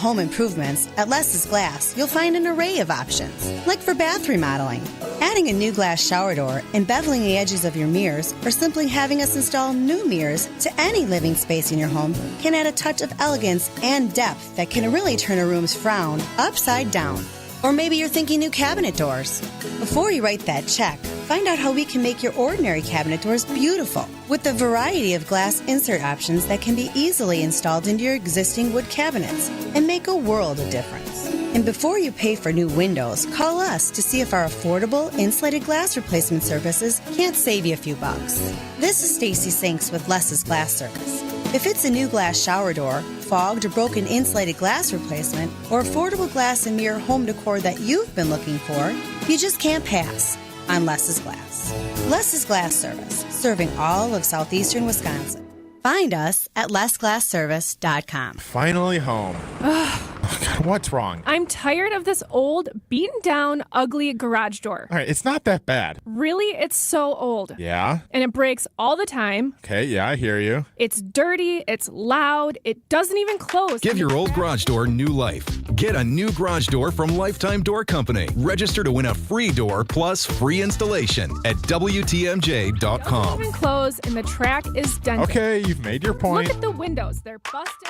home improvements, at Les's Glass, you'll find an array of options, like for bath remodeling. Adding a new glass shower door, embeveling the edges of your mirrors, or simply having us install new mirrors to any living space in your home can add a touch of elegance and depth that can really turn a room's frown upside down. Or maybe you're thinking new cabinet doors. Before you write that check, find out how we can make your ordinary cabinet doors beautiful with a variety of glass insert options that can be easily installed into your existing wood cabinets and make a world of difference. And before you pay for new windows, call us to see if our affordable insulated glass replacement services can't save you a few bucks. This is Stacy Sinks with Les's Glass Service. If it's a new glass shower door, fogged or broken insulated glass replacement, or affordable glass and mirror home decor that you've been looking for, you just can't pass on Les's Glass. Les's Glass Service, serving all of southeastern Wisconsin. Find us at lesglassservice.com. Finally home. Oh, God, what's wrong? I'm tired of this old, beaten-down, ugly garage door. All right, it's not that bad. Really? It's so old. Yeah? And it breaks all the time. Okay, yeah, I hear you. It's dirty. It's loud. It doesn't even close. Give your old garage door new life. Get a new garage door from Lifetime Door Company. Register to win a free door plus free installation at WTMJ.com. Doesn't even close, and the track is dented. Okay, you've made your point. Look at the windows. They're busted.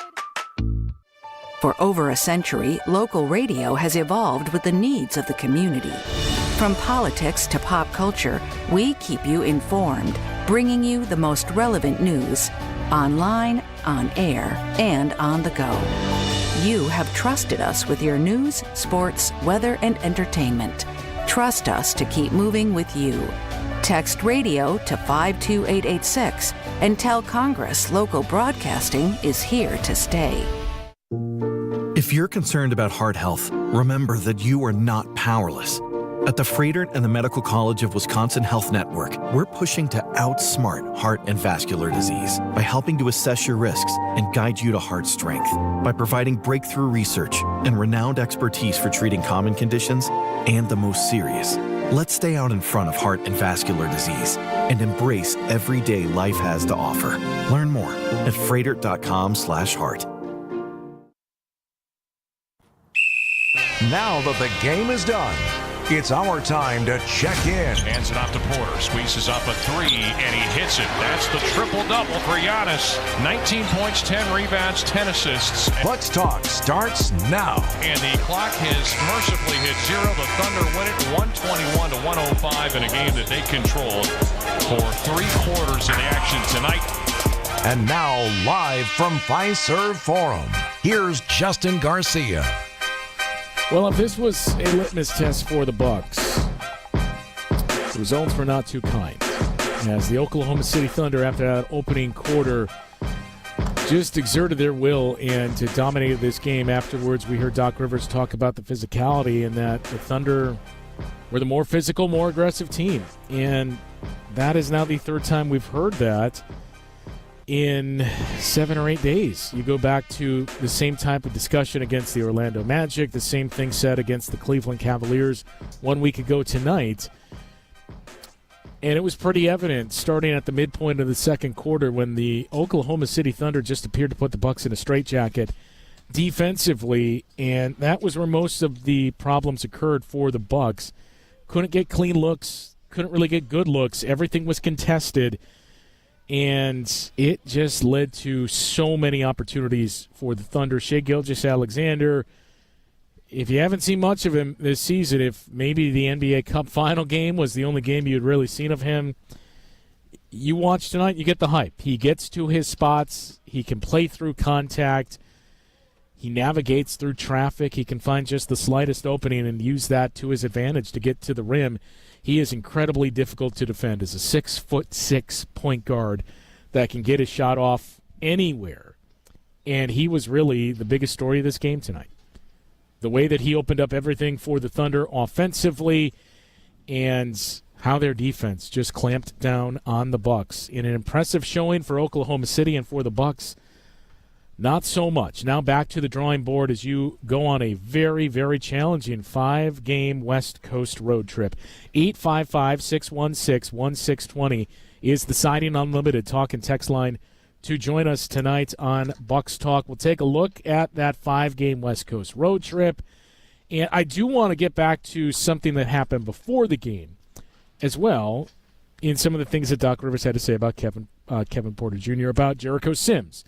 For over a century, local radio has evolved with the needs of the community. From politics to pop culture, we keep you informed, bringing you the most relevant news, online, on air, and on the go. You have trusted us with your news, sports, weather, and entertainment. Trust us to keep moving with you. Text radio to 52886 and tell Congress local broadcasting is here to stay. If you're concerned about heart health, remember that you are not powerless. At the Froedtert and the Medical College of Wisconsin Health Network, we're pushing to outsmart heart and vascular disease by helping to assess your risks and guide you to heart strength, by providing breakthrough research and renowned expertise for treating common conditions and the most serious. Let's stay out in front of heart and vascular disease and embrace every day life has to offer. Learn more at froedtert.com/heart. Now that the game is done, it's our time to check in. Hands it off to Porter. Squeezes up a three, and he hits it. That's the triple-double for Giannis. 19 points, 10 rebounds, 10 assists. Bucks Talk starts now. And the clock has mercifully hit zero. The Thunder win it 121-105 in a game that they controlled for 3 quarters of the action tonight. And now, live from Fiserv Forum, here's Justin Garcia. Well, if this was a litmus test for the Bucks, the results were not too kind. As the Oklahoma City Thunder, after that opening quarter, just exerted their will and to dominate this game. Afterwards, we heard Doc Rivers talk about the physicality and that the Thunder were the more physical, more aggressive team. And that is now the third time we've heard that in 7 or 8 days. You go back to the same type of discussion against the Orlando Magic, the same thing said against the Cleveland Cavaliers 1 week ago tonight. And it was pretty evident starting at the midpoint of the second quarter when the Oklahoma City Thunder just appeared to put the Bucks in a straitjacket defensively, and that was where most of the problems occurred for the Bucks. Couldn't get clean looks, couldn't really get good looks. Everything was contested. And it just led to so many opportunities for the Thunder. Shai Gilgeous-Alexander, if you haven't seen much of him this season, if maybe the NBA Cup final game was the only game you'd really seen of him, you watch tonight, you get the hype. He gets to his spots. He can play through contact. He navigates through traffic. He can find just the slightest opening and use that to his advantage to get to the rim. He is incredibly difficult to defend as a 6'6" point guard that can get his shot off anywhere. And he was really the biggest story of this game tonight. The way that he opened up everything for the Thunder offensively and how their defense just clamped down on the Bucks. In an impressive showing for Oklahoma City, and for the Bucks, not so much. Now back to the drawing board as you go on a very, very challenging 5-game West Coast road trip. 855-616-1620 is the Siding Unlimited talk and text line to join us tonight on Bucks Talk. We'll take a look at that 5-game West Coast road trip. And I do want to get back to something that happened before the game as well, in some of the things that Doc Rivers had to say about Kevin Porter Jr., about Jericho Sims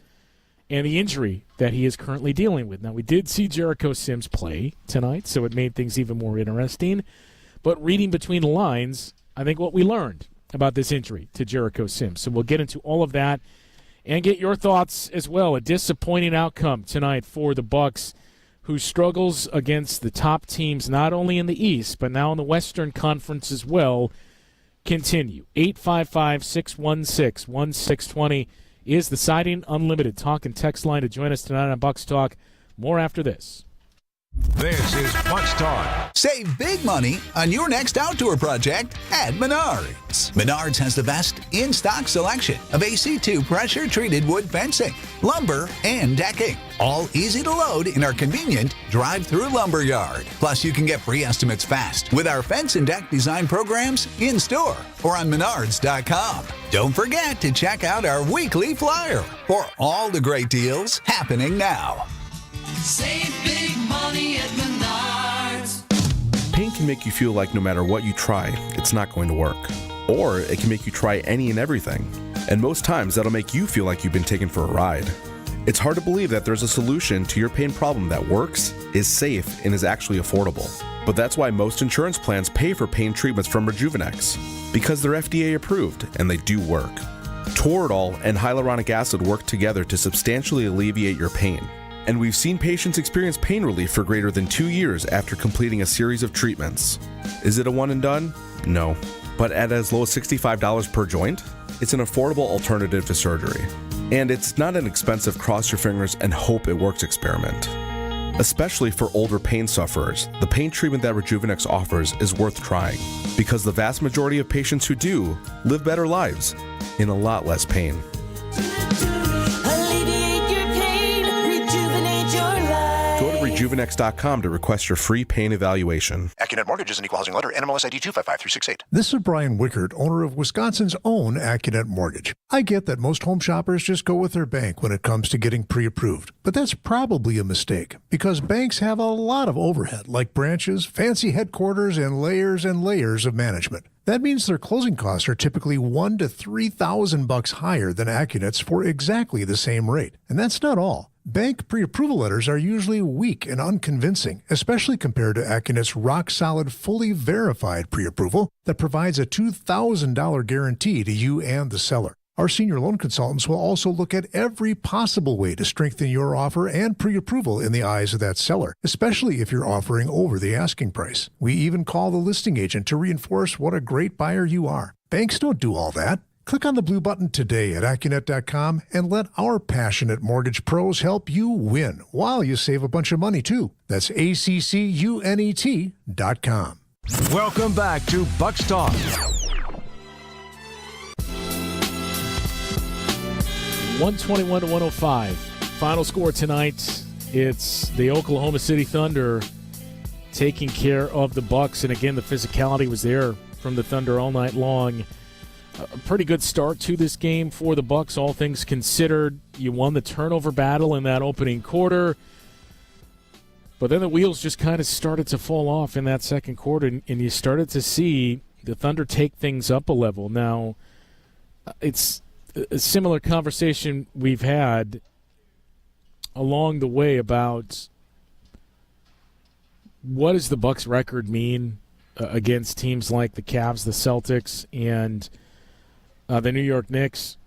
and the injury that he is currently dealing with. Now, we did see Jericho Sims play tonight, so it made things even more interesting. But reading between the lines, I think what we learned about this injury to Jericho Sims. So we'll get into all of that and get your thoughts as well. A disappointing outcome tonight for the Bucks, who struggles against the top teams not only in the East, but now in the Western Conference as well, continue. 855-616-1620 is the Siding Unlimited talk and text line to join us tonight on Bucks Talk. More after this. This is Bucks Talk. Save big money on your next outdoor project at Menards. Menards has the best in-stock selection of AC2 pressure-treated wood fencing, lumber, and decking. All easy to load in our convenient drive-through lumber yard. Plus, you can get free estimates fast with our fence and deck design programs in-store or on Menards.com. Don't forget to check out our weekly flyer for all the great deals happening now. Save big money at Menards. Pain can make you feel like no matter what you try, it's not going to work. Or it can make you try any and everything. And most times, that'll make you feel like you've been taken for a ride. It's hard to believe that there's a solution to your pain problem that works, is safe, and is actually affordable. But that's why most insurance plans pay for pain treatments from Rejuvenex, because they're FDA approved and they do work. Toradol and hyaluronic acid work together to substantially alleviate your pain. And we've seen patients experience pain relief for greater than 2 years after completing a series of treatments. Is it a one and done? No. But at as low as $65 per joint? It's an affordable alternative to surgery. And it's not an expensive cross your fingers and hope it works experiment. Especially for older pain sufferers, the pain treatment that Rejuvenex offers is worth trying, because the vast majority of patients who do live better lives in a lot less pain. Rejuvenex.com to request your free pain evaluation. Accunet Mortgage is an equal housing lender. NMLS ID 255368. This is Brian Wickert, owner of Wisconsin's own Accunet Mortgage. I get that most home shoppers just go with their bank when it comes to getting pre-approved, but that's probably a mistake, because banks have a lot of overhead, like branches, fancy headquarters, and layers of management. That means their closing costs are typically $1,000 to $3,000 higher than Accunet's for exactly the same rate. And that's not all. Bank pre-approval letters are usually weak and unconvincing, especially compared to Accunet's rock-solid, fully verified pre-approval that provides a $2,000 guarantee to you and the seller. Our senior loan consultants will also look at every possible way to strengthen your offer and pre-approval in the eyes of that seller, especially if you're offering over the asking price. We even call the listing agent to reinforce what a great buyer you are. Banks don't do all that. Click on the blue button today at Accunet.com and let our passionate mortgage pros help you win while you save a bunch of money, too. That's ACCUNET.com. Welcome back to Bucks Talk. $121 to 105. Final score tonight. It's the Oklahoma City Thunder taking care of the Bucks. And again, the physicality was there from the Thunder all night long. A pretty good start to this game for the Bucks, all things considered. You won the turnover battle in that opening quarter. But then the wheels just kind of started to fall off in that second quarter, and you started to see the Thunder take things up a level. Now, it's a similar conversation we've had along the way about what does the Bucks record mean against teams like the Cavs, the Celtics, and the New York Knicks.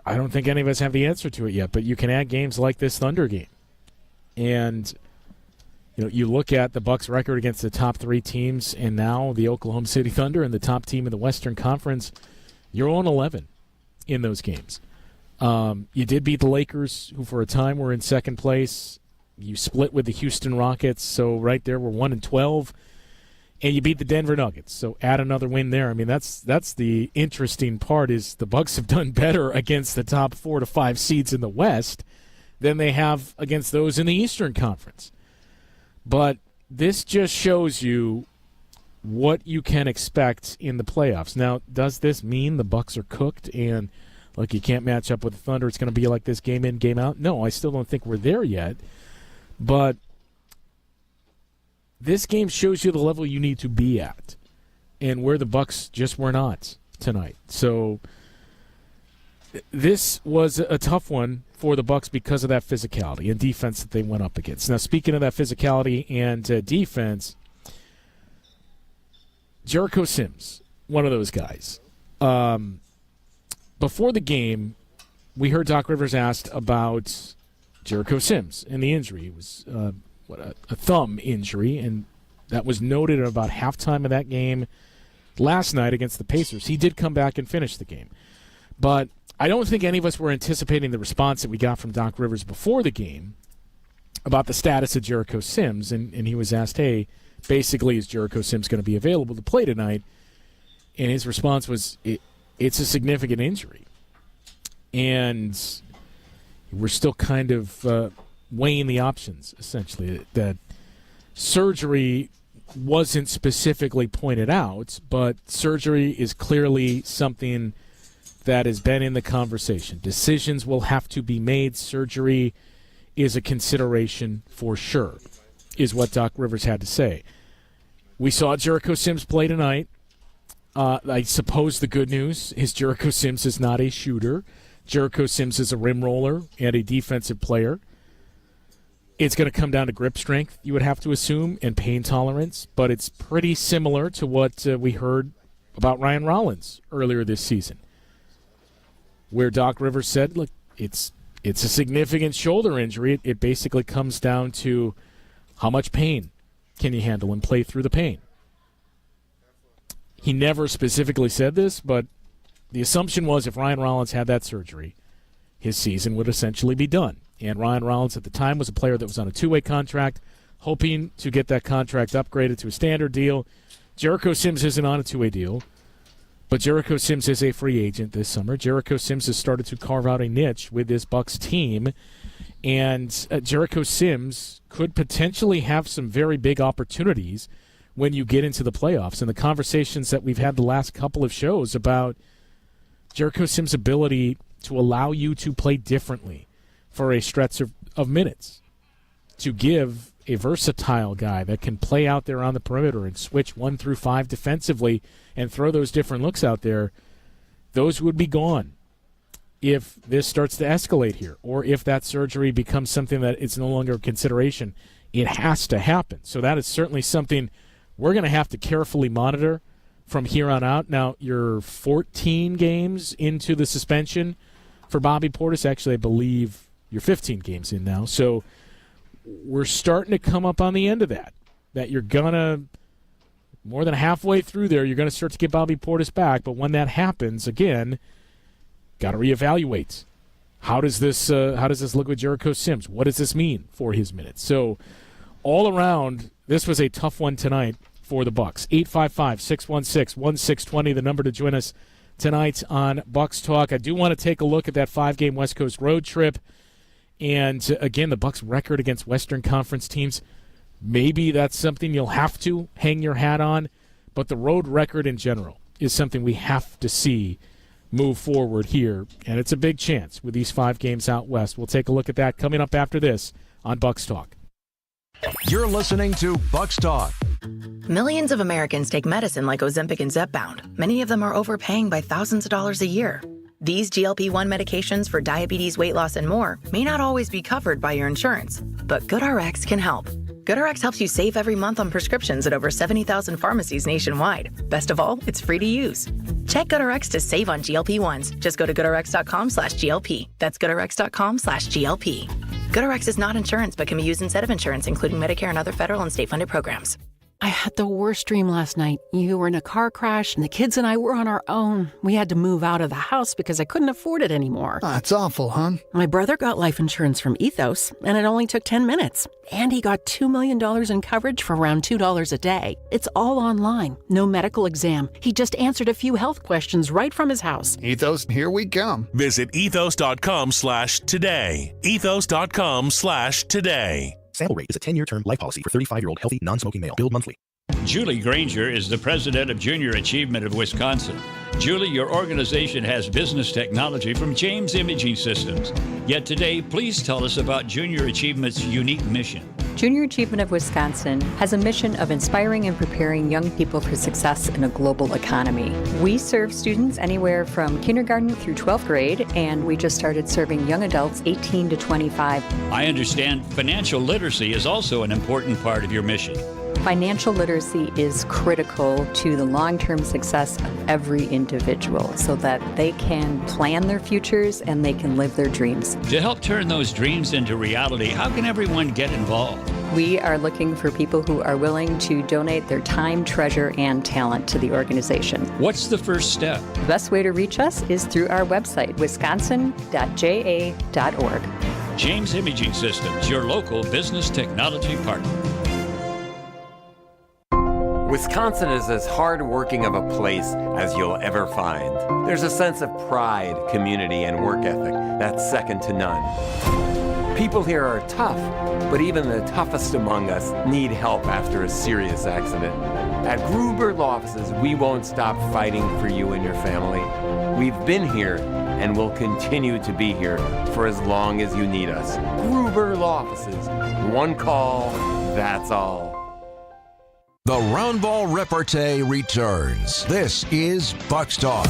I don't think any of us have the answer to it yet, but you can add games like this Thunder game. And you look at the Bucks record against the top three teams, and now the Oklahoma City Thunder and the top team in the Western Conference, you're 0-11 in those games. You did beat the Lakers, who for a time were in second place. You split with the Houston Rockets, so right there we're 1-12. And you beat the Denver Nuggets, so add another win there. I mean, that's the interesting part, is the Bucks have done better against the top 4 to 5 seeds in the West than they have against those in the Eastern Conference. But this just shows you what you can expect in the playoffs. Now, does this mean the Bucks are cooked and look, you can't match up with the Thunder. It's going to be like this game in, game out. No, I still don't think we're there yet. But this game shows you the level you need to be at and where the Bucks just were not tonight. So this was a tough one for the Bucks because of that physicality and defense that they went up against. Now, speaking of that physicality and defense, Jericho Sims, one of those guys. Before the game, we heard Doc Rivers asked about Jericho Sims and the injury. It was a thumb injury, and that was noted at about halftime of that game last night against the Pacers. He did come back and finish the game. But I don't think any of us were anticipating the response that we got from Doc Rivers before the game about the status of Jericho Sims, and he was asked, hey, basically, is Jericho Sims going to be available to play tonight? And his response was, it's a significant injury. And we're still kind of weighing the options, essentially, that surgery wasn't specifically pointed out, but surgery is clearly something that has been in the conversation. Decisions will have to be made. Surgery is a consideration for sure, is what Doc Rivers had to say. We saw Jericho Sims play tonight. I suppose the good news is Jericho Sims is not a shooter. Jericho Sims is a rim roller and a defensive player. It's going to come down to grip strength, you would have to assume, and pain tolerance, but it's pretty similar to what we heard about Ryan Rollins earlier this season, where Doc Rivers said, look, it's a significant shoulder injury. It basically comes down to how much pain can you handle and play through the pain. He never specifically said this, but the assumption was if Ryan Rollins had that surgery, his season would essentially be done. And Ryan Rollins at the time was a player that was on a two-way contract, hoping to get that contract upgraded to a standard deal. Jericho Sims isn't on a two-way deal, but Jericho Sims is a free agent this summer. Jericho Sims has started to carve out a niche with this Bucks team, and Jericho Sims could potentially have some very big opportunities when you get into the playoffs. And the conversations that we've had the last couple of shows about Jericho Sims' ability to allow you to play differently for a stretch of minutes, to give a versatile guy that can play out there on the perimeter and switch 1 through 5 defensively and throw those different looks out there, those would be gone if this starts to escalate here, or if that surgery becomes something that it's no longer a consideration. It has to happen. So that is certainly something we're going to have to carefully monitor from here on out. Now, you're 14 games into the suspension for Bobby Portis. Actually, I believe you're 15 games in now. So we're starting to come up on the end of that you're going to, more than halfway through there, you're going to start to get Bobby Portis back. But when that happens, again, got to reevaluate. How does this look with Jericho Sims? What does this mean for his minutes? So all around, this was a tough one tonight for the Bucks. 855-616-1620, the number to join us tonight on Bucks Talk. I do want to take a look at that 5-game West Coast road trip. And, again, the Bucks' record against Western Conference teams, maybe that's something you'll have to hang your hat on. But the road record in general is something we have to see move forward here. And it's a big chance with these 5 games out west. We'll take a look at that coming up after this on Bucks Talk. You're listening to Bucks Talk. Millions of Americans take medicine like Ozempic and Zepbound. Many of them are overpaying by thousands of dollars a year. These GLP-1 medications for diabetes, weight loss, and more may not always be covered by your insurance, but GoodRx can help. GoodRx helps you save every month on prescriptions at over 70,000 pharmacies nationwide. Best of all, it's free to use. Check GoodRx to save on GLP-1s. Just go to GoodRx.com/GLP. That's GoodRx.com/GLP. GoodRx is not insurance, but can be used instead of insurance, including Medicare and other federal and state-funded programs. I had the worst dream last night. You were in a car crash, and the kids and I were on our own. We had to move out of the house because I couldn't afford it anymore. That's awful, hon. My brother got life insurance from Ethos, and it only took 10 minutes. And he got $2 million in coverage for around $2 a day. It's all online. No medical exam. He just answered a few health questions right from his house. Ethos, here we come. Visit ethos.com/today. Ethos.com/today. Sample rate is a 10-year term life policy for 35-year-old healthy, non-smoking male. Billed monthly. Julie Granger is the president of Junior Achievement of Wisconsin. Julie, your organization has business technology from James Imaging Systems. Yet today, please tell us about Junior Achievement's unique mission. Junior Achievement of Wisconsin has a mission of inspiring and preparing young people for success in a global economy. We serve students anywhere from kindergarten through 12th grade, and we just started serving young adults 18 to 25. I understand financial literacy is also an important part of your mission. Financial literacy is critical to the long-term success of every individual so that they can plan their futures and they can live their dreams. To help turn those dreams into reality, how can everyone get involved? We are looking for people who are willing to donate their time, treasure, and talent to the organization. What's the first step? The best way to reach us is through our website, wisconsin.ja.org. James Imaging Systems, your local business technology partner. Wisconsin is as hard-working of a place as you'll ever find. There's a sense of pride, community, and work ethic that's second to none. People here are tough, but even the toughest among us need help after a serious accident. At Gruber Law Offices, we won't stop fighting for you and your family. We've been here and will continue to be here for as long as you need us. Gruber Law Offices. One call, that's all. The Roundball Repartee returns. This is Bucks Talk.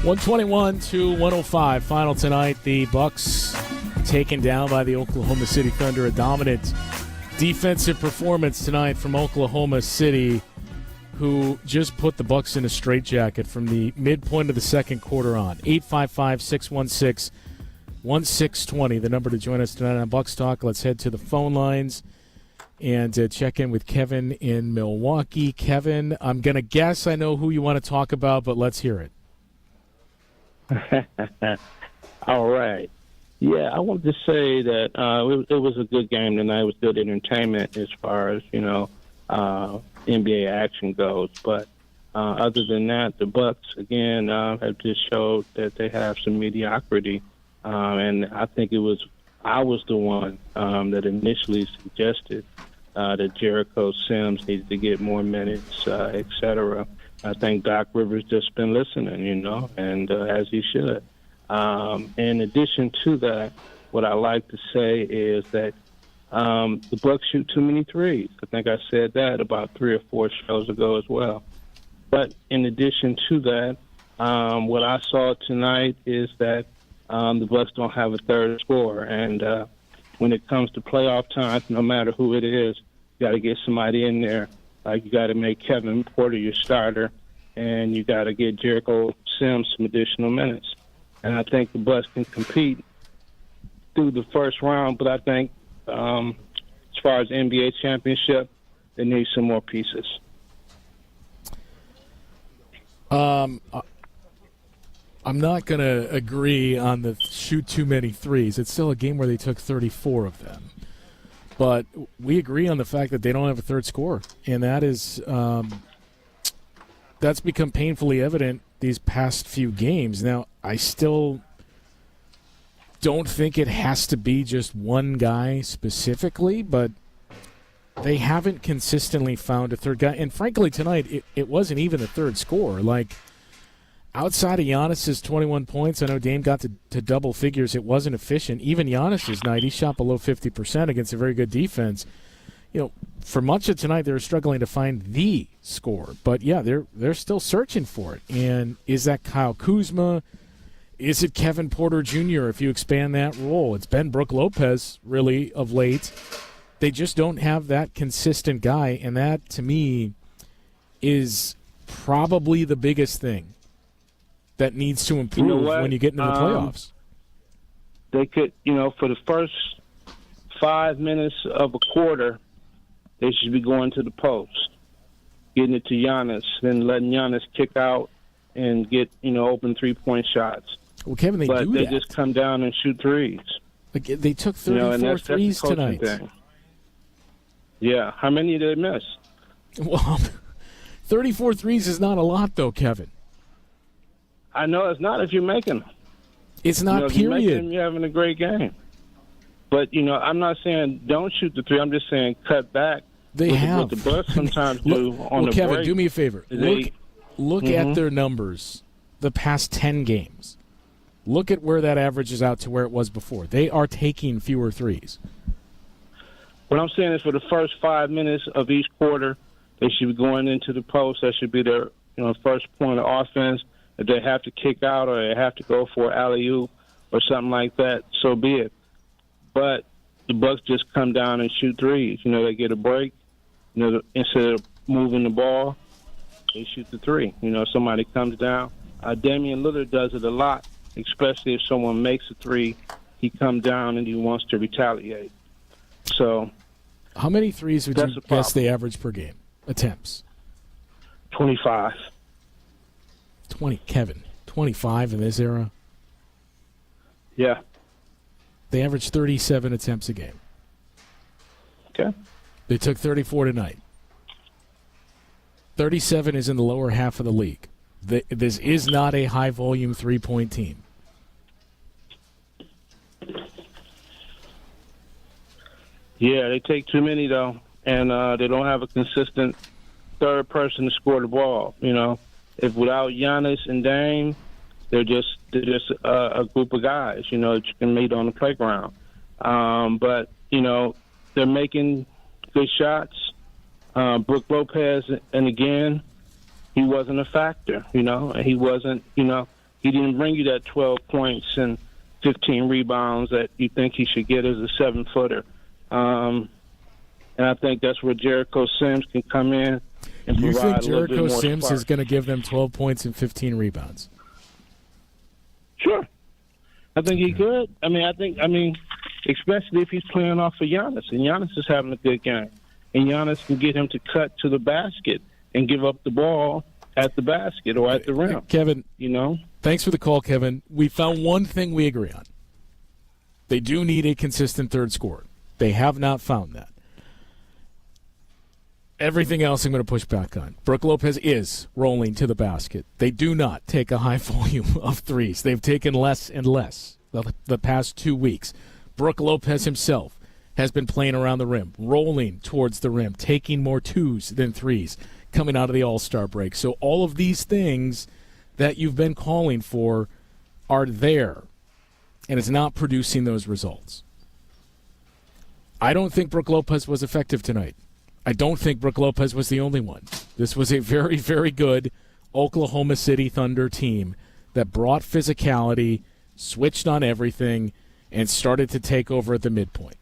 121-105 final tonight. The Bucks taken down by the Oklahoma City Thunder. A dominant defensive performance tonight from Oklahoma City, who just put the Bucks in a straitjacket from the midpoint of the second quarter on. 855-616-1620, the number to join us tonight on Bucks Talk. Let's head to the phone lines and check in with Kevin in Milwaukee. Kevin, I'm going to guess I know who you want to talk about, but let's hear it. All right. Yeah, I wanted to say that it was a good game tonight. It was good entertainment as far as, NBA action goes. But other than that, the Bucks, again, have just showed that they have some mediocrity. And I think I was the one that initially suggested that Jericho Sims needed to get more minutes, et cetera. I think Doc Rivers just been listening, and as he should. In addition to that, what I like to say is that the Bucks shoot too many threes. I think I said that about 3 or 4 shows ago as well. But in addition to that, what I saw tonight is that the Bucks don't have a third scorer, and when it comes to playoff time, no matter who it is, you got to get somebody in there. Like, you got to make Kevin Porter your starter, and you got to get Jericho Sims some additional minutes. And I think the Bucks can compete through the first round, but I think as far as NBA championship, they need some more pieces. I'm not going to agree on the shoot too many threes. It's still a game where they took 34 of them. But we agree on the fact that they don't have a third scorer, and that is that's become painfully evident these past few games. Now, I still don't think it has to be just one guy specifically, but they haven't consistently found a third guy. And frankly, tonight, it wasn't even a third scorer. Like, outside of Giannis's 21 points, I know Dame got to double figures. It wasn't efficient. Even Giannis's night, he shot below 50% against a very good defense. For much of tonight, they were struggling to find the score. But, yeah, they're still searching for it. And is that Kyle Kuzma? Is it Kevin Porter Jr. if you expand that role? It's been Brook Lopez, really, of late. They just don't have that consistent guy, and that, to me, is probably the biggest thing that needs to improve when you get into the playoffs. They could, for the first 5 minutes of a quarter, they should be going to the post, getting it to Giannis, then letting Giannis kick out and get, open three-point shots. Well, Kevin, they just come down and shoot threes. Like, they took 34 threes tonight. Thing. Yeah. How many did they miss? Well, 34 threes is not a lot, though, Kevin. I know it's not if you're making them. It's not, if you're period. making them, you're having a great game. But, I'm not saying don't shoot the three. I'm just saying cut back They have. What the Bucks sometimes do on the Kevin, break. do me a favor. Look at their numbers the past 10 games. Look at where that averages out to where it was before. They are taking fewer threes. What I'm saying is for the first 5 minutes of each quarter, they should be going into the post. That should be their first point of offense. If they have to kick out or they have to go for alley-oop or something like that, so be it. But the Bucks just come down and shoot threes. They get a break. Instead of moving the ball, they shoot the three. Somebody comes down. Damian Lillard does it a lot, especially if someone makes a three. He comes down and he wants to retaliate. So, how many threes would you guess they average per game? Attempts? 25. 20, Kevin. 25 in this era? Yeah. They average 37 attempts a game. Okay. They took 34 tonight. 37 is in the lower half of the league. This is not a high-volume three-point team. Yeah, they take too many, though, and they don't have a consistent third person to score the ball. If without Giannis and Dame, they're just a group of guys, that you can meet on the playground. But they're making good shots. Brook Lopez, and again, he wasn't a factor, and he wasn't, he didn't bring you that 12 points and 15 rebounds that you think he should get as a 7-footer. And I think that's where Jericho Sims can come in and you provide think a little bit Jericho more Sims spark. is going to give them 12 points and 15 rebounds? Sure. I think he could. I mean, especially if he's playing off of Giannis, and Giannis is having a good game. And Giannis can get him to cut to the basket and give up the ball at the basket or at the rim. Kevin, thanks for the call, Kevin. We found one thing we agree on. They do need a consistent third scorer. They have not found that. Everything else I'm going to push back on. Brook Lopez is rolling to the basket. They do not take a high volume of threes. They've taken less and less the past 2 weeks. Brook Lopez himself has been playing around the rim, rolling towards the rim, taking more twos than threes coming out of the All-Star break. So all of these things that you've been calling for are there, and it's not producing those results. I don't think Brook Lopez was effective tonight. I don't think Brook Lopez was the only one. This was a very, very good Oklahoma City Thunder team that brought physicality, switched on everything, and started to take over at the midpoint.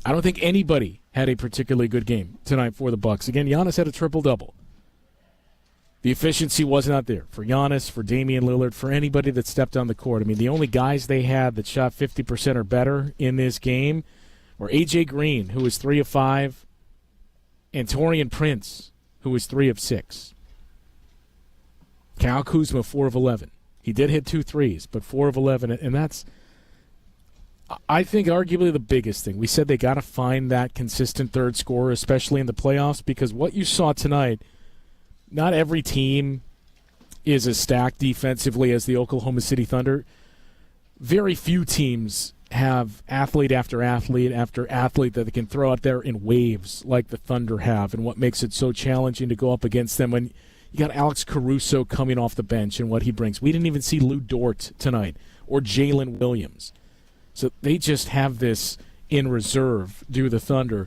I don't think anybody had a particularly good game tonight for the Bucks. Again, Giannis had a triple-double. The efficiency was not there for Giannis, for Damian Lillard, for anybody that stepped on the court. I mean, the only guys they had that shot 50% or better in this game were A.J. Green, who was 3 of 5, and Taurean Prince, who was 3 of 6. Kyle Kuzma, 4 of 11. He did hit 2 threes, but 4 of 11, and that's, I think, arguably the biggest thing. We said they got to find that consistent third scorer, especially in the playoffs, because what you saw tonight, not every team is as stacked defensively as the Oklahoma City Thunder. Very few teams have athlete after athlete after athlete that they can throw out there in waves like the Thunder have, and what makes it so challenging to go up against them when you got Alex Caruso coming off the bench and what he brings. We didn't even see Lou Dort tonight or Jalen Williams. So they just have this in reserve due to the Thunder.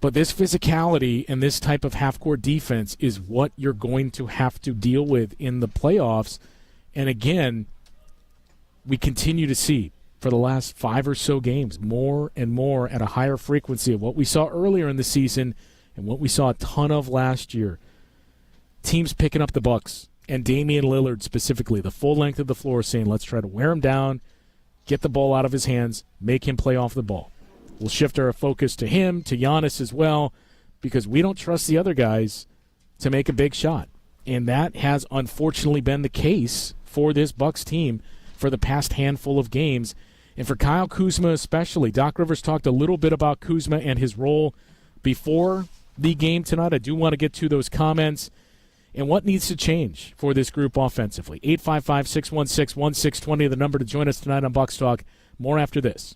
But this physicality and this type of half-court defense is what you're going to have to deal with in the playoffs. And again, we continue to see for the last 5 or so games more and more at a higher frequency of what we saw earlier in the season and what we saw a ton of last year. Teams picking up the Bucks and Damian Lillard specifically, the full length of the floor, saying, let's try to wear him down, get the ball out of his hands, make him play off the ball. We'll shift our focus to him, to Giannis as well, because we don't trust the other guys to make a big shot. And that has unfortunately been the case for this Bucks team for the past handful of games. And for Kyle Kuzma especially, Doc Rivers talked a little bit about Kuzma and his role before the game tonight. I do want to get to those comments and what needs to change for this group offensively. 855-616-1620, the number to join us tonight on Bucks Talk. More after this.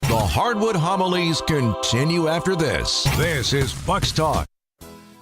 The Hardwood Homilies continue after this. This is Bucks Talk.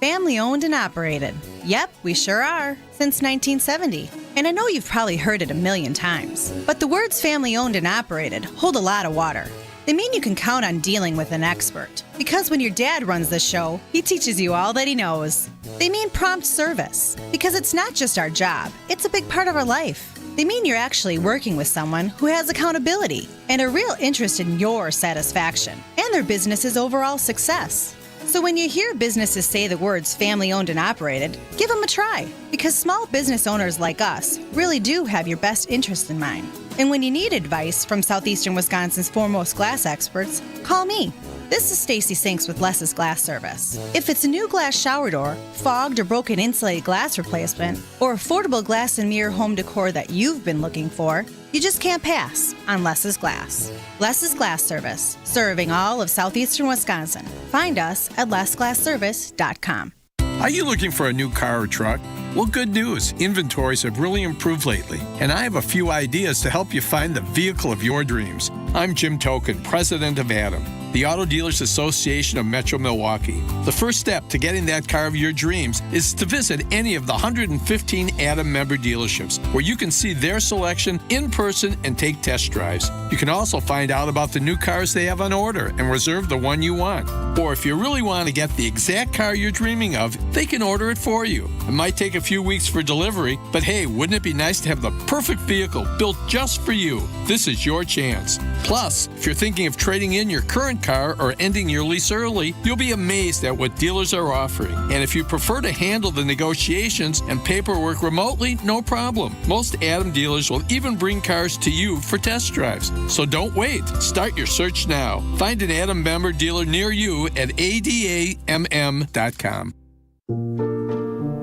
Family owned and operated. Yep, we sure are. Since 1970. And I know you've probably heard it a million times. But the words family owned and operated hold a lot of water. They mean you can count on dealing with an expert. Because when your dad runs the show, he teaches you all that he knows. They mean prompt service. Because it's not just our job, it's a big part of our life. They mean you're actually working with someone who has accountability and a real interest in your satisfaction and their business's overall success. So when you hear businesses say the words family-owned and operated, give them a try, because small business owners like us really do have your best interest in mind. And when you need advice from Southeastern Wisconsin's foremost glass experts, call me. This is Stacy Sinks with Less's Glass Service. If it's a new glass shower door, fogged or broken insulated glass replacement, or affordable glass and mirror home decor that you've been looking for, you just can't pass on Less's Glass. Less's Glass Service, serving all of southeastern Wisconsin. Find us at lessglassservice.com. Are you looking for a new car or truck? Well, good news. Inventories have really improved lately, and I have a few ideas to help you find the vehicle of your dreams. I'm Jim Token, president of Adam, the Auto Dealers Association of Metro Milwaukee. The first step to getting that car of your dreams is to visit any of the 115 Adam member dealerships, where you can see their selection in person and take test drives. You can also find out about the new cars they have on order and reserve the one you want. Or if you really want to get the exact car you're dreaming of, they can order it for you. It might take a few weeks for delivery, but hey, wouldn't it be nice to have the perfect vehicle built just for you? This is your chance. Plus, if you're thinking of trading in your current car or ending your lease early, you'll be amazed at what dealers are offering. And if you prefer to handle the negotiations and paperwork remotely, no problem. Most Adam dealers will even bring cars to you for test drives. So don't wait. Start your search now. Find an Adam member dealer near you at adamm.com.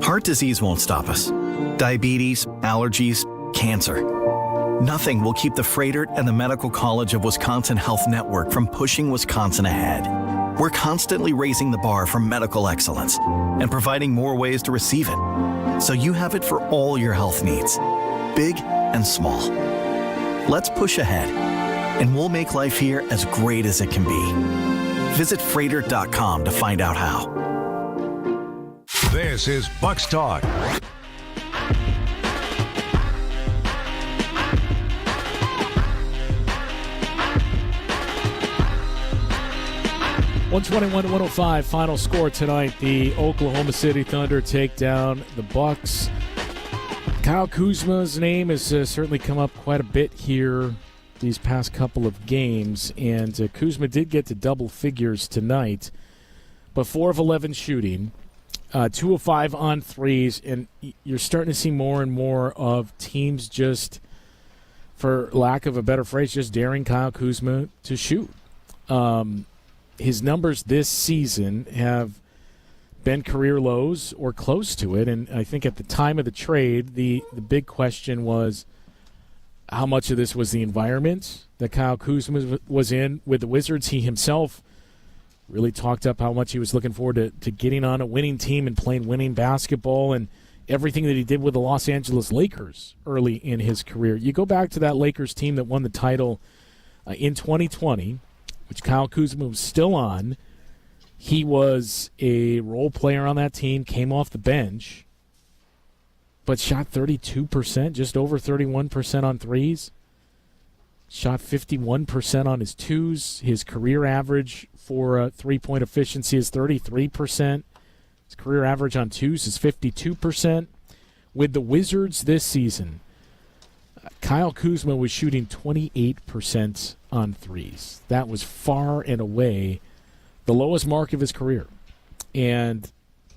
Heart disease won't stop us. Diabetes, allergies, cancer. Nothing will keep the Freighter and the Medical College of Wisconsin Health Network from pushing Wisconsin ahead. We're constantly raising the bar for medical excellence and providing more ways to receive it, so you have it for all your health needs, big and small. Let's push ahead, and we'll make life here as great as it can be. Visit Freighter.com to find out how. This is Bucks Talk. (121-105) final score tonight. The Oklahoma City Thunder take down the Bucks. Kyle Kuzma's name has certainly come up quite a bit here these past couple of games, and Kuzma did get to double figures tonight, but 4 of 11 shooting, 2 of 5 on threes, and you're starting to see more and more of teams just, for lack of a better phrase, just daring Kyle Kuzma to shoot. His numbers this season have been career lows or close to it, and I think at the time of the trade, the big question was how much of this was the environment that Kyle Kuzma was in with the Wizards. He himself really talked up how much he was looking forward to getting on a winning team and playing winning basketball, and everything that he did with the Los Angeles Lakers early in his career. You go back to that Lakers team that won the title in 2020, which Kyle Kuzma was still on. He was a role player on that team, came off the bench, but shot 32%, just over 31% on threes. Shot 51% on his twos. His career average for three-point efficiency is 33%. His career average on twos is 52%. With the Wizards this season, Kyle Kuzma was shooting 28% on threes. That was far and away the lowest mark of his career, and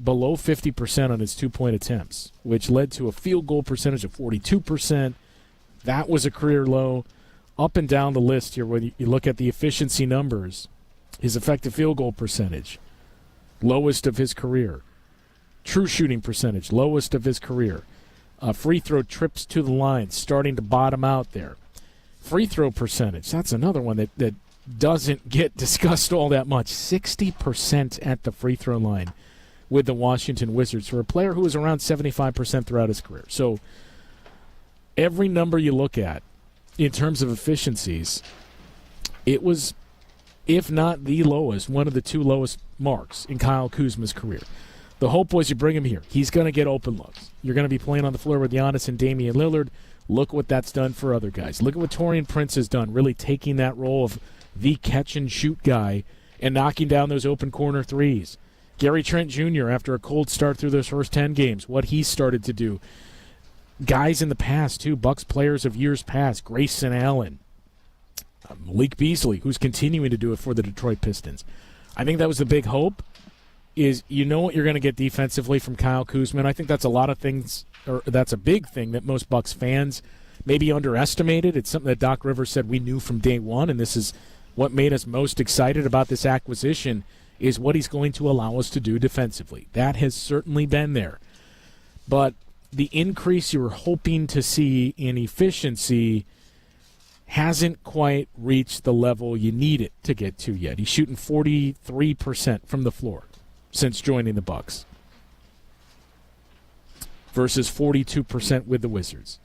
below 50% on his two-point attempts, which led to a field goal percentage of 42%. That was a career low. Up and down the list here, when you look at the efficiency numbers, his effective field goal percentage, lowest of his career. True shooting percentage, lowest of his career. Free throw trips to the line, starting to bottom out there. Free throw percentage, that's another one that doesn't get discussed all that much. 60% at the free throw line with the Washington Wizards for a player who was around 75% throughout his career. So every number you look at in terms of efficiencies, it was if not the lowest, one of the two lowest marks in Kyle Kuzma's career. The hope was you bring him here. He's going to get open looks. You're going to be playing on the floor with Giannis and Damian Lillard. Look what that's done for other guys. Look at what Taurean Prince has done, really taking that role of the catch-and-shoot guy and knocking down those open corner threes. Gary Trent Jr., after a cold start through those first 10 games, what he started to do. Guys in the past, too, Bucks players of years past, Grayson Allen, Malik Beasley, who's continuing to do it for the Detroit Pistons. I think that was the big hope, is you know what you're going to get defensively from Kyle Kuzma, and I think that's a lot of things, or that's a big thing that most Bucks fans maybe underestimated. It's something that Doc Rivers said we knew from day one, and this is what made us most excited about this acquisition, is what he's going to allow us to do defensively. That has certainly been there. But the increase you were hoping to see in efficiency hasn't quite reached the level you need it to get to yet. He's shooting 43% from the floor since joining the Bucks versus 42% with the Wizards.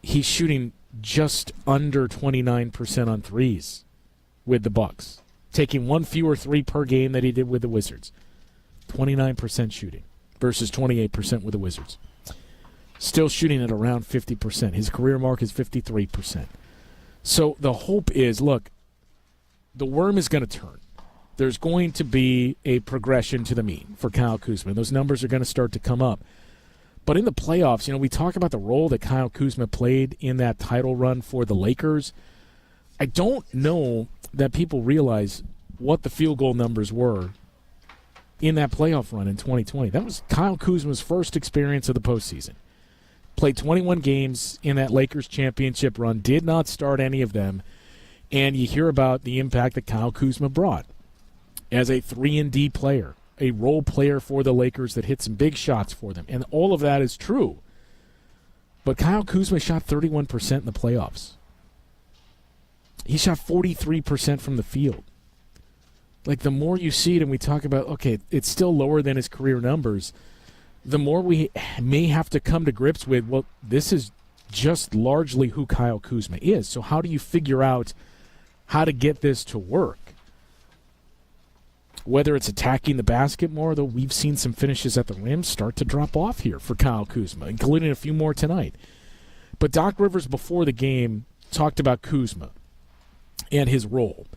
He's shooting just under 29% on threes with the Bucks, taking one fewer three per game that he did with the Wizards. 29% shooting versus 28% with the Wizards. Still shooting at around 50%. His career mark is 53%. So the hope is, look, the worm is going to turn. There's going to be a progression to the mean for Kyle Kuzma. Those numbers are going to start to come up. But in the playoffs, we talk about the role that Kyle Kuzma played in that title run for the Lakers. I don't know that people realize what the field goal numbers were in that playoff run in 2020. That was Kyle Kuzma's first experience of the postseason. Played 21 games in that Lakers championship run, did not start any of them, and you hear about the impact that Kyle Kuzma brought as a 3-and-D player, a role player for the Lakers that hit some big shots for them, and all of that is true. But Kyle Kuzma shot 31% in the playoffs. He shot 43% from the field. Like, the more you see it and we talk about, okay, it's still lower than his career numbers, the more we may have to come to grips with, well, this is just largely who Kyle Kuzma is. So how do you figure out how to get this to work? Whether it's attacking the basket more, though we've seen some finishes at the rim start to drop off here for Kyle Kuzma, including a few more tonight. But Doc Rivers, before the game, talked about Kuzma and his role,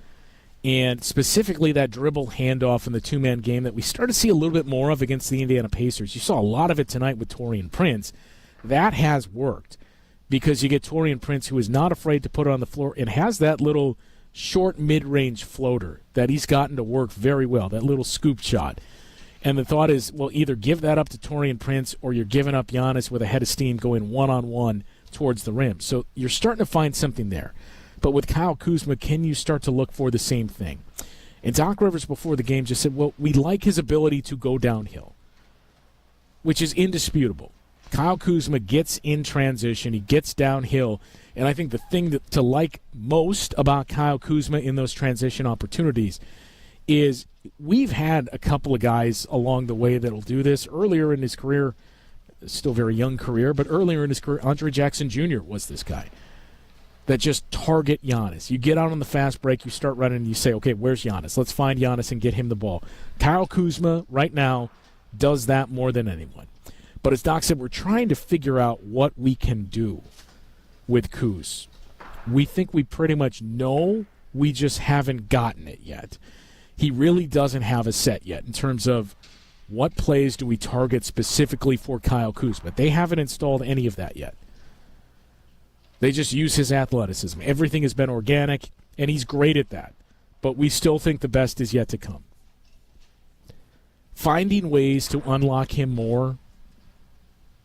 and specifically that dribble handoff in the two-man game that we started to see a little bit more of against the Indiana Pacers. You saw a lot of it tonight with Taurean Prince. That has worked because you get Taurean Prince, who is not afraid to put it on the floor and has that little short mid-range floater that he's gotten to work very well, that little scoop shot. And the thought is, well, either give that up to Taurean Prince or you're giving up Giannis with a head of steam going one-on-one towards the rim. So you're starting to find something there. But with Kyle Kuzma, can you start to look for the same thing? And Doc Rivers before the game just said, well, we like his ability to go downhill, which is indisputable. Kyle Kuzma gets in transition, he gets downhill, and I think the thing to like most about Kyle Kuzma in those transition opportunities is we've had a couple of guys along the way that'll do this. Earlier in his career, still very young career, but earlier in his career, Andre Jackson Jr. was this guy that just target Giannis. You get out on the fast break, you start running, and you say, okay, where's Giannis? Let's find Giannis and get him the ball. Kyle Kuzma, right now, does that more than anyone. But as Doc said, we're trying to figure out what we can do with Kuz. We think we pretty much know, we just haven't gotten it yet. He really doesn't have a set yet in terms of what plays do we target specifically for Kyle Kuzma. They haven't installed any of that yet. They just use his athleticism. Everything has been organic, and he's great at that. But we still think the best is yet to come. Finding ways to unlock him more,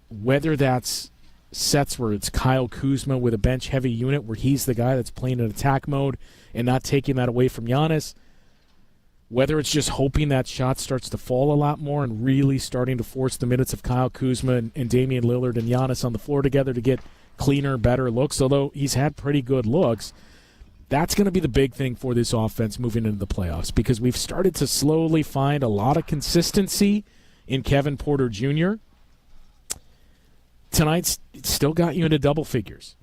whether that's sets where it's Kyle Kuzma with a bench-heavy unit where he's the guy that's playing in attack mode and not taking that away from Giannis, whether it's just hoping that shot starts to fall a lot more and really starting to force the minutes of Kyle Kuzma and Damian Lillard and Giannis on the floor together to get cleaner, better looks, although he's had pretty good looks. That's going to be the big thing for this offense moving into the playoffs because we've started to slowly find a lot of consistency in Kevin Porter Jr. Tonight's still got you into double figures.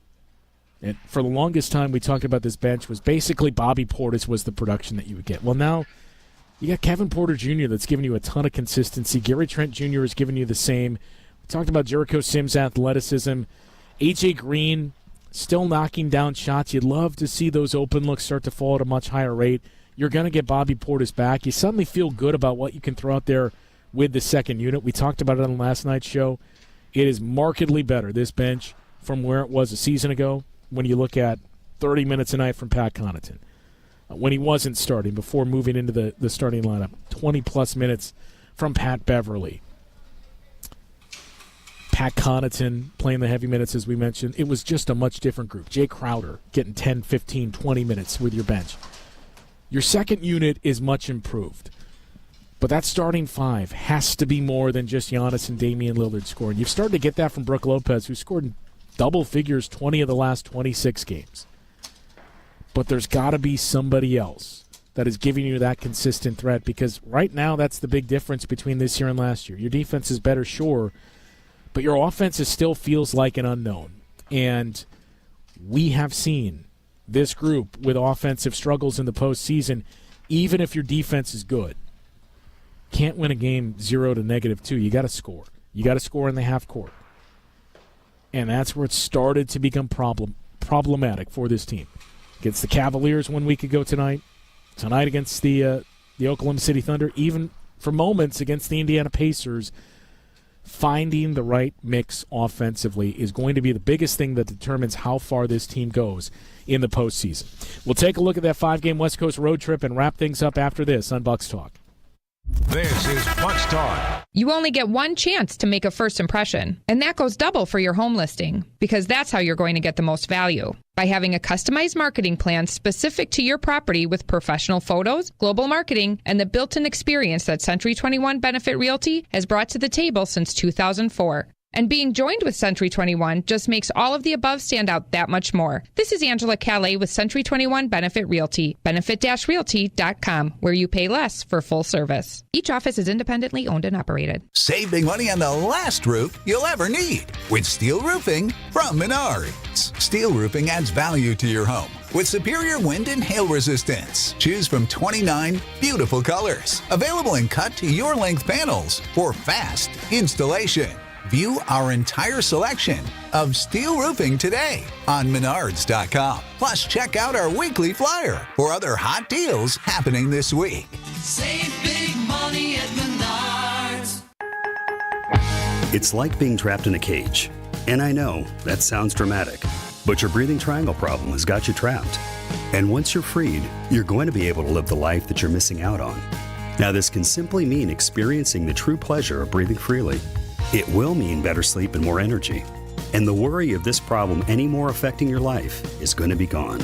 And for the longest time, we talked about this bench was basically Bobby Portis was the production that you would get. Well, now you got Kevin Porter Jr. that's giving you a ton of consistency. Gary Trent Jr. is giving you the same. We talked about Jericho Sims' athleticism. A.J. Green still knocking down shots. You'd love to see those open looks start to fall at a much higher rate. You're going to get Bobby Portis back. You suddenly feel good about what you can throw out there with the second unit. We talked about it on last night's show. It is markedly better, this bench, from where it was a season ago when you look at 30 minutes a night from Pat Connaughton. When he wasn't starting, before moving into the starting lineup, 20-plus minutes from Pat Beverly. Pat Connaughton playing the heavy minutes, as we mentioned. It was just a much different group. Jay Crowder getting 10, 15, 20 minutes with your bench. Your second unit is much improved. But that starting five has to be more than just Giannis and Damian Lillard scoring. You've started to get that from Brook Lopez, who scored in double figures 20 of the last 26 games. But there's got to be somebody else that is giving you that consistent threat, because right now that's the big difference between this year and last year. Your defense is better, sure, but your offense still feels like an unknown. And we have seen this group with offensive struggles in the postseason, even if your defense is good. Can't win a game 0 to -2. You got to score. You got to score in the half court. And that's where it started to become problematic for this team. Against the Cavaliers 1 week ago tonight against the Oklahoma City Thunder, even for moments against the Indiana Pacers, finding the right mix offensively is going to be the biggest thing that determines how far this team goes in the postseason. We'll take a look at that 5-game West Coast road trip and wrap things up after this on Bucks Talk. This is Bucks Talk. You only get one chance to make a first impression, and that goes double for your home listing, because that's how you're going to get the most value. By having a customized marketing plan specific to your property with professional photos, global marketing, and the built-in experience that Century 21 Benefit Realty has brought to the table since 2004. And being joined with Century 21 just makes all of the above stand out that much more. This is Angela Calais with Century 21 Benefit Realty, benefit-realty.com, where you pay less for full service. Each office is independently owned and operated. Save big money on the last roof you'll ever need with steel roofing from Menards. Steel roofing adds value to your home with superior wind and hail resistance. Choose from 29 beautiful colors, available in cut to your length panels for fast installation. View our entire selection of steel roofing today on Menards.com. Plus, check out our weekly flyer for other hot deals happening this week. Save big money at Menards. It's like being trapped in a cage. And I know, that sounds dramatic, but your breathing triangle problem has got you trapped. And once you're freed, you're going to be able to live the life that you're missing out on. Now, this can simply mean experiencing the true pleasure of breathing freely. It will mean better sleep and more energy. And the worry of this problem any more affecting your life is going to be gone.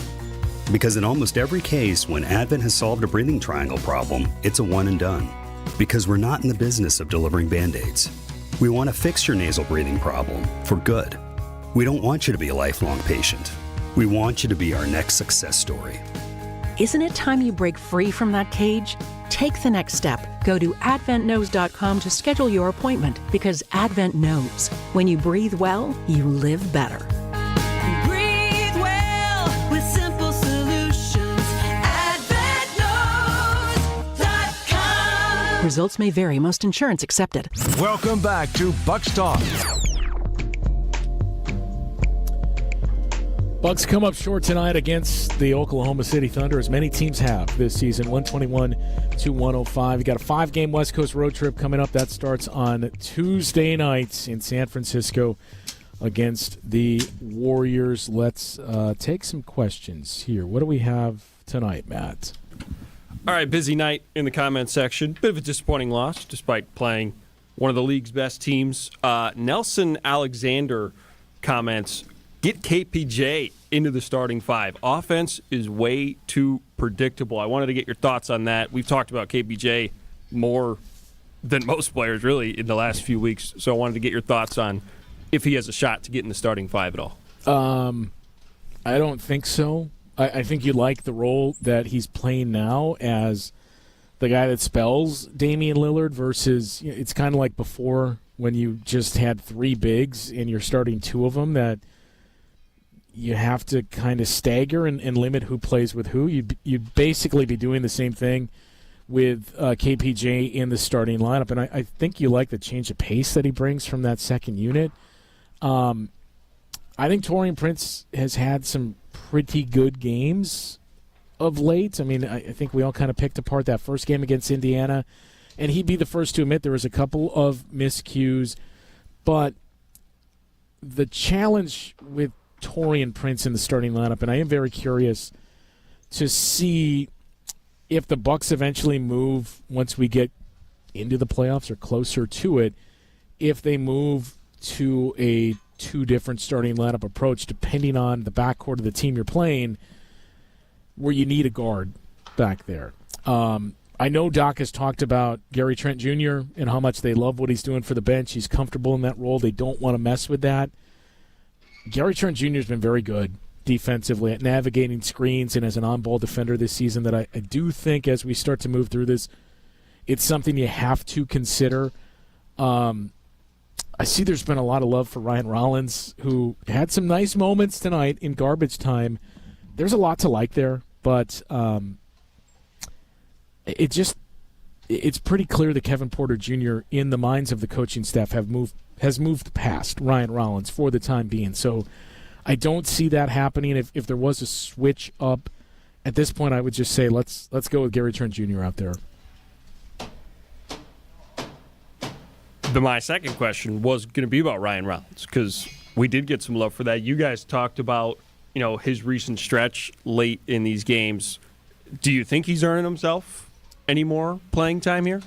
Because in almost every case, when Advent has solved a breathing triangle problem, it's a one and done. Because we're not in the business of delivering Band-Aids. We want to fix your nasal breathing problem for good. We don't want you to be a lifelong patient. We want you to be our next success story. Isn't it time you break free from that cage? Take the next step. Go to adventknows.com to schedule your appointment, because Advent knows when you breathe well, you live better. Breathe well with simple solutions. AdventKnows.com. Results may vary. Most insurance accepted. Welcome back to Bucks Talk. Bucks come up short tonight against the Oklahoma City Thunder, as many teams have this season, 121-105. You got a 5-game West Coast road trip coming up. That starts on Tuesday night in San Francisco against the Warriors. Let's take some questions here. What do we have tonight, Matt? All right, busy night in the comment section. Bit of a disappointing loss, despite playing one of the league's best teams. Nelson Alexander comments, get KPJ into the starting five. Offense is way too predictable. I wanted to get your thoughts on that. We've talked about KPJ more than most players, really, in the last few weeks. So I wanted to get your thoughts on if he has a shot to get in the starting five at all. I don't think so. I think you like the role that he's playing now as the guy that spells Damian Lillard versus, it's kind of like before when you just had three bigs and you're starting two of them, that you have to kind of stagger and limit who plays with who. You'd basically be doing the same thing with KPJ in the starting lineup, and I think you like the change of pace that he brings from that second unit. I think Taurean Prince has had some pretty good games of late. I mean, I think we all kind of picked apart that first game against Indiana, and he'd be the first to admit there was a couple of miscues, but the challenge with Taurean Prince in the starting lineup, and I am very curious to see if the Bucks eventually move once we get into the playoffs or closer to it, if they move to a two different starting lineup approach depending on the backcourt of the team you're playing, where you need a guard back there. I know Doc has talked about Gary Trent Jr. and how much they love what he's doing for the bench. He's comfortable in that role. They don't want to mess with that. Gary Trent Jr. has been very good defensively at navigating screens and as an on-ball defender this season that I do think as we start to move through this, it's something you have to consider. I see there's been a lot of love for Ryan Rollins, who had some nice moments tonight in garbage time. There's a lot to like there, but it's pretty clear that Kevin Porter Jr. in the minds of the coaching staff has moved past Ryan Rollins for the time being. So I don't see that happening. If there was a switch up at this point, I would just say let's go with Gary Trent Jr. out there. My second question was going to be about Ryan Rollins, because we did get some love for that. You guys talked about, his recent stretch late in these games. Do you think he's earning himself any more playing time here?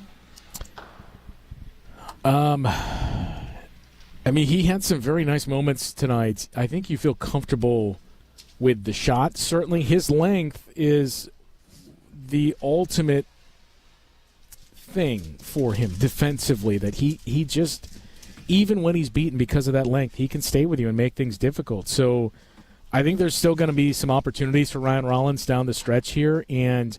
I mean, he had some very nice moments tonight. I think you feel comfortable with the shot. Certainly his length is the ultimate thing for him defensively, that he just, even when he's beaten because of that length, he can stay with you and make things difficult. So I think there's still going to be some opportunities for Ryan Rollins down the stretch here. And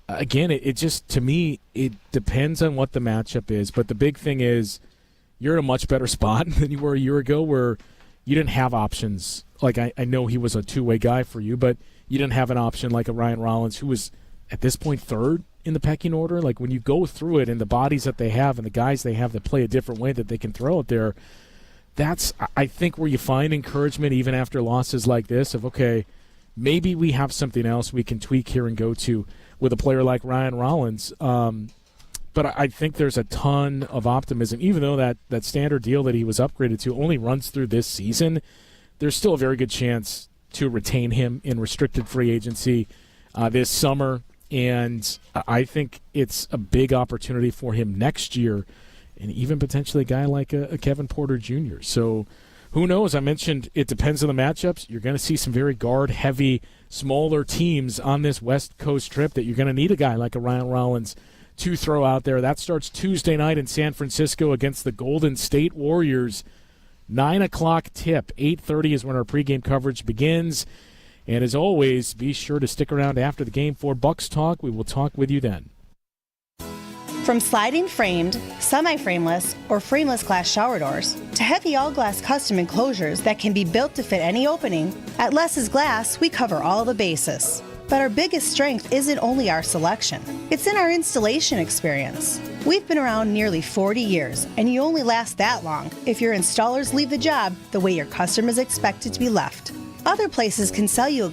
again, it just, to me, it depends on what the matchup is. But the big thing is you're in a much better spot than you were a year ago, where you didn't have options. Like, I know he was a two-way guy for you, but you didn't have an option like a Ryan Rollins, who was at this point third in the pecking order. Like, when you go through it and the bodies that they have and the guys they have that play a different way that they can throw out there, that's, I think, where you find encouragement even after losses like this of, okay, maybe we have something else we can tweak here and go to with a player like Ryan Rollins. But I think there's a ton of optimism. Even though that standard deal that he was upgraded to only runs through this season, there's still a very good chance to retain him in restricted free agency this summer. And I think it's a big opportunity for him next year, and even potentially a guy like a Kevin Porter Jr. So who knows? I mentioned it depends on the matchups. You're going to see some very guard-heavy, smaller teams on this West Coast trip that you're going to need a guy like a Ryan Rollins to throw out there. That starts Tuesday night in San Francisco against the Golden State Warriors. 9 o'clock tip. 8:30 is when our pregame coverage begins. And as always, be sure to stick around after the game for Bucks Talk. We will talk with you then. From sliding framed, semi-frameless, or frameless glass shower doors to heavy all-glass custom enclosures that can be built to fit any opening, at Less's Glass, we cover all the bases. But our biggest strength isn't only our selection. It's in our installation experience. We've been around nearly 40 years, and you only last that long if your installers leave the job the way your customers expect it to be left. Other places can sell you a